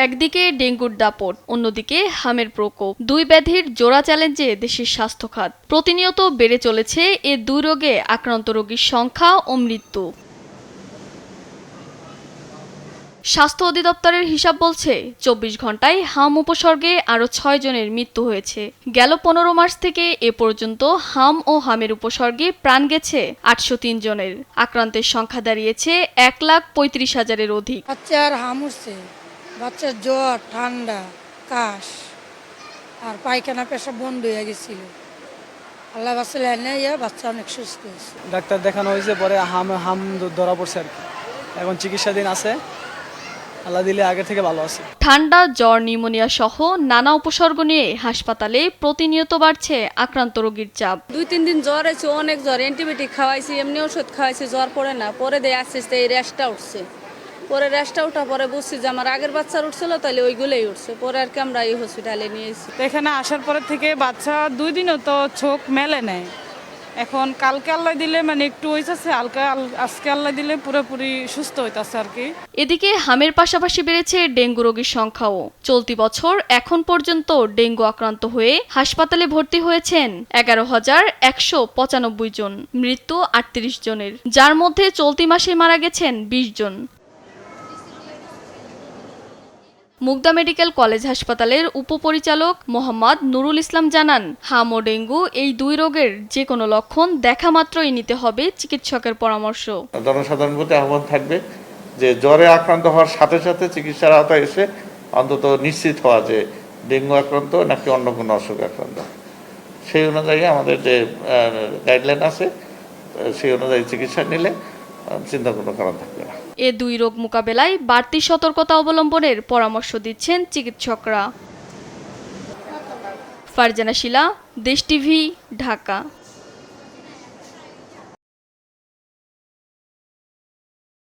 একদিকে ডেঙ্গুর দাপট, অন্যদিকে হামের প্রকোপ, দুই ব্যাধির জোড়া চ্যালেঞ্জে দেশের স্বাস্থ্য খাত। প্রতিনিয়ত বেড়ে চলেছে এ দুই রোগে আক্রান্ত রোগীর সংখ্যা ও মৃত্যু। স্বাস্থ্য অধিদপ্তরের হিসাব বলছে ২৪ ঘন্টায় হাম উপসর্গে আরও ৬ জনের মৃত্যু হয়েছে। গেল ১৫ মার্চ থেকে এ পর্যন্ত হাম ও হামের উপসর্গে প্রাণ গেছে ৮০৩ জনের। আক্রান্তের সংখ্যা দাঁড়িয়েছে ১,৩৫,০০০-এর অধিক। বাচ্চার হাম উঠছে, বাচ্চার জ্বর, ঠান্ডা, কাশ আর পায়খানা পেশাব বন্ধ হয়ে গেছিল। আল্লাহ বাঁচালে বাচ্চা অনেক সুস্থ হয়েছে। ডাক্তার দেখানো হয়েছে, পরে হাম ধরা পড়ছে আর কি। এখন চিকিৎসাধীন আছে, আল্লাহ দিলে আগে থেকে ভালো আছে। ঠান্ডা, জ্বর, নিউমোনিয়া সহ নানা উপসর্গ নিয়ে হাসপাতালে প্রতিনিয়ত বাড়ছে আক্রান্ত রোগীর চাপ। ২-৩ দিন জ্বর হয়েছে, অনেক জ্বর, অ্যান্টিবায়োটিক খাওয়াইছি, এমনি ওষুধ খাওয়াইছি, জ্বর পড়ে না। পরে দিয়ে আস্তে আস্তে এই র্যাশটা উঠছে। পরে র্যাশটা ওঠার পরে বুঝছি যে আমার আগের বাচ্চার উঠছিল, তাহলে ওইগুলোই উঠছে। পরে আর কি আমরা এই হসপিটালে নিয়েছি। এখানে আসার পরে থেকে বাচ্চা ২ দিনও তো চোখ মেলে নেয়। এখন কালকে আল্লাহ দিলে একটু হয়েছে, আজকে আল্লাহ দিলে পুরোপুরি সুস্থ হইতাছে আর কি। এদিকে হামের পাশাপাশি বেড়েছে ডেঙ্গু রোগীর সংখ্যাও। চলতি বছর এখন পর্যন্ত ডেঙ্গু আক্রান্ত হয়ে হাসপাতালে ভর্তি হয়েছেন ১১,১৯৫ জন, মৃত্যু ৩৮ জনের, যার মধ্যে চলতি মাসে মারা গেছেন ২০ জন। মুগদা মেডিকেল কলেজ হাসপাতালের উপপরিচালক মোহাম্মদ নুরুল ইসলাম জানান, হাম ও ডেঙ্গু এই দুই রোগের যে কোনো লক্ষণ দেখা মাত্রই নিতে হবে চিকিৎসকের পরামর্শ। জনসাধারণ প্রতি আহ্বান থাকবে যে জ্বরে আক্রান্ত হওয়ার সাথে সাথে চিকিৎসার আওতায় এসে অন্তত নিশ্চিত হওয়া যে ডেঙ্গু আক্রান্ত নাকি অন্য কোনো অসুখ আক্রান্ত। সেই অনুযায়ী আমাদের যে গাইডলাইন আছে সেই অনুযায়ী চিকিৎসা নিলে চিন্তা কোনো কারণ থাকবে না। এ দুই রোগ মোকাবেলায় বাড়তি সতর্কতা অবলম্বনের পরামর্শ দিচ্ছেন চিকিৎসকরা। ফারজানা শিলা, দেশ টিভি, ঢাকা।